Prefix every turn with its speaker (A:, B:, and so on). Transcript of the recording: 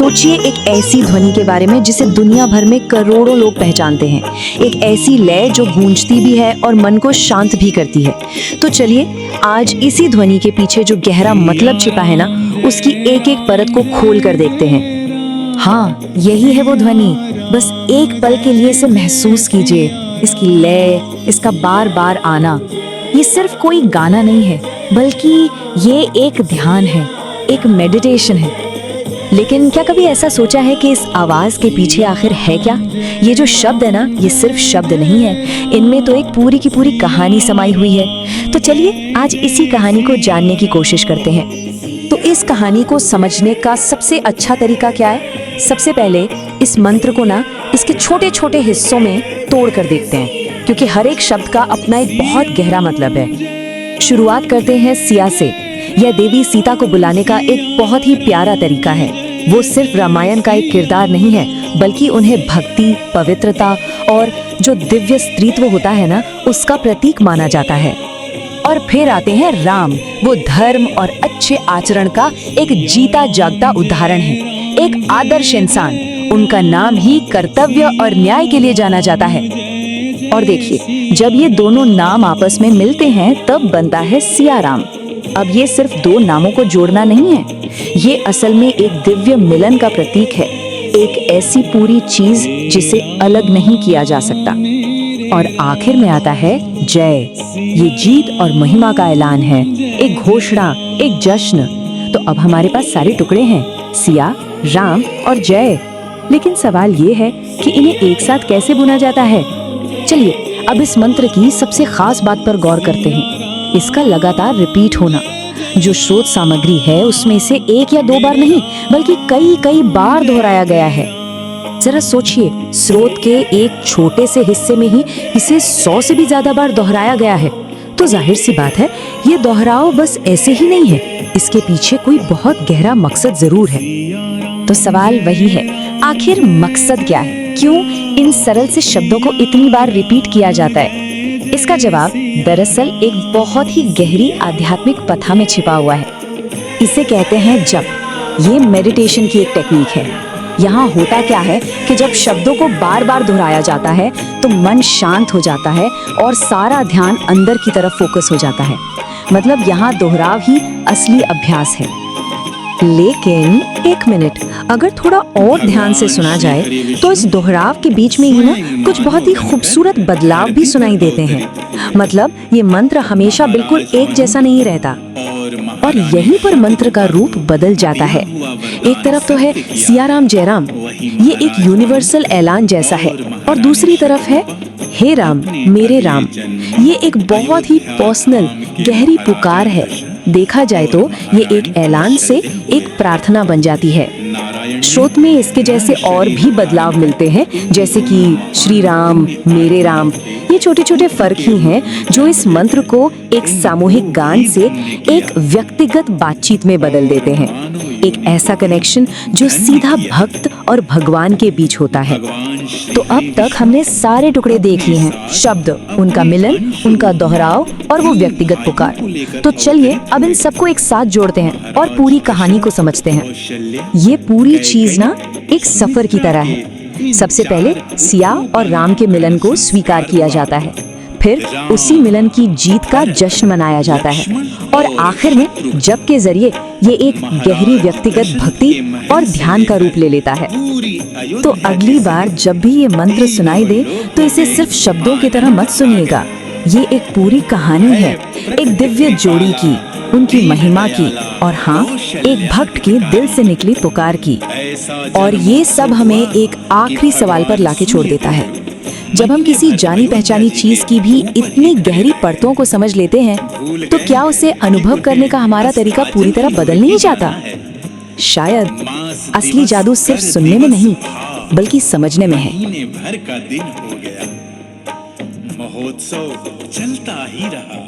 A: सोचिए एक ऐसी ध्वनि के बारे में जिसे दुनिया भर में करोड़ों लोग पहचानते हैं, एक ऐसी लय जो गूंजती भी है और मन को शांत भी करती है। तो चलिए आज इसी ध्वनि के पीछे जो गहरा मतलब छिपा है ना, उसकी एक एक परत को खोल कर देखते हैं।
B: हाँ, यही है वो ध्वनि। बस एक पल के लिए इसे महसूस कीजिए, इसकी लय, इसका बार बार आना। ये सिर्फ कोई गाना नहीं है, बल्कि ये एक ध्यान है, एक मेडिटेशन है। लेकिन क्या कभी ऐसा सोचा है कि इस आवाज के पीछे आखिर है क्या? ये जो शब्द है ना, ये सिर्फ शब्द नहीं है, इनमें तो एक पूरी की पूरी कहानी समाई हुई है। तो चलिए आज इसी कहानी को जानने की कोशिश करते हैं। तो इस कहानी को समझने का सबसे अच्छा तरीका क्या है? सबसे पहले इस मंत्र को ना इसके छोटे छोटे हिस्सों में तोड़ कर देखते हैं, क्योंकि हर एक शब्द का अपना एक बहुत गहरा मतलब है। शुरुआत करते हैं सिया से। यह देवी सीता को बुलाने का एक बहुत ही प्यारा तरीका है। वो सिर्फ रामायण का एक किरदार नहीं है, बल्कि उन्हें भक्ति, पवित्रता और जो दिव्य स्त्रीत्व होता है ना, उसका प्रतीक माना जाता है। और फिर आते हैं राम। वो धर्म और अच्छे आचरण का एक जीता जागता उदाहरण है, एक आदर्श इंसान। उनका नाम ही कर्तव्य और न्याय के लिए जाना जाता है। और देखिए, जब ये दोनों नाम आपस में मिलते हैं तब बनता है सिया राम। अब ये सिर्फ दो नामों को जोड़ना नहीं है, ये असल में एक दिव्य मिलन का प्रतीक है, एक ऐसी पूरी चीज जिसे अलग नहीं किया जा सकता। और आखिर में आता है जय। ये जीत और महिमा का ऐलान है, एक घोषणा, एक जश्न। तो अब हमारे पास सारे टुकड़े हैं, सिया, राम और जय। लेकिन सवाल ये है कि इन्हें एक साथ कैसे बुना जाता है? चलिए अब इस मंत्र की सबसे खास बात पर गौर करते हैं, इसका लगातार रिपीट होना। जो स्रोत सामग्री है उसमें इसे एक या दो बार नहीं, बल्कि कई कई बार दोहराया गया है। जरा सोचिए, स्रोत के एक छोटे से हिस्से में ही इसे 100 से भी ज्यादा बार दोहराया गया है। तो जाहिर सी बात है, ये दोहराव बस ऐसे ही नहीं है, इसके पीछे कोई बहुत गहरा मकसद जरूर है। तो सवाल वही है, आखिर मकसद क्या है? क्यों इन सरल से शब्दों को इतनी बार रिपीट किया जाता है? इसका जवाब दरअसल एक बहुत ही गहरी आध्यात्मिक कथा में छिपा हुआ है। इसे कहते हैं जप। ये मेडिटेशन की एक टेक्निक है। यहाँ होता क्या है कि जब शब्दों को बार बार दोहराया जाता है तो मन शांत हो जाता है और सारा ध्यान अंदर की तरफ फोकस हो जाता है। मतलब यहाँ दोहराव ही असली अभ्यास है। लेकिन एक मिनट, अगर थोड़ा और ध्यान से सुना जाए तो इस दोहराव के बीच में ही ना कुछ बहुत ही खूबसूरत बदलाव भी सुनाई देते हैं। मतलब ये मंत्र हमेशा बिल्कुल एक जैसा नहीं रहता, और यहीं पर मंत्र का रूप बदल जाता है। एक तरफ तो है सिया राम जय राम, ये एक यूनिवर्सल ऐलान जैसा है, और दूसरी तरफ है हे राम मेरे राम, ये एक बहुत ही पर्सनल गहरी पुकार है। देखा जाए तो ये एक ऐलान से एक प्रार्थना बन जाती है। श्रोत में इसके जैसे और भी बदलाव मिलते हैं, जैसे कि श्री राम मेरे राम। ये छोटे छोटे फर्क ही हैं जो इस मंत्र को एक सामूहिक गान से एक व्यक्तिगत बातचीत में बदल देते हैं, एक ऐसा कनेक्शन जो सीधा भक्त और भगवान के बीच होता है। तो अब तक हमने सारे टुकड़े देख लिए हैं, शब्द, उनका मिलन, उनका दोहराव और वो व्यक्तिगत पुकार। तो चलिए अब इन सबको एक साथ जोड़ते हैं और पूरी कहानी को समझते हैं। ये पूरी चीज ना एक सफर की तरह है। सबसे पहले सिया और राम के मिलन को स्वीकार किया जाता है, फिर उसी मिलन की जीत का जश्न मनाया जाता है, और आखिर में जप के जरिए ये एक गहरी व्यक्तिगत भक्ति और ध्यान का रूप ले लेता है। तो अगली बार जब भी ये मंत्र सुनाई दे तो इसे सिर्फ शब्दों की तरह मत सुनिएगा। ये एक पूरी कहानी है, एक दिव्य जोड़ी की, उनकी महिमा की, और हाँ, एक भक्त के दिल से निकली पुकार की। और ये सब हमें एक आखिरी सवाल पर लाके छोड़ देता है। जब हम किसी जानी पहचानी चीज की भी इतनी गहरी परतों को समझ लेते हैं, तो क्या उसे अनुभव करने का हमारा तरीका पूरी तरह बदल नहीं जाता? शायद असली जादू सिर्फ सुनने में नहीं, बल्कि समझने में है।
C: महीने भर का दिन हो गया, महोत्सव चलता ही रहा।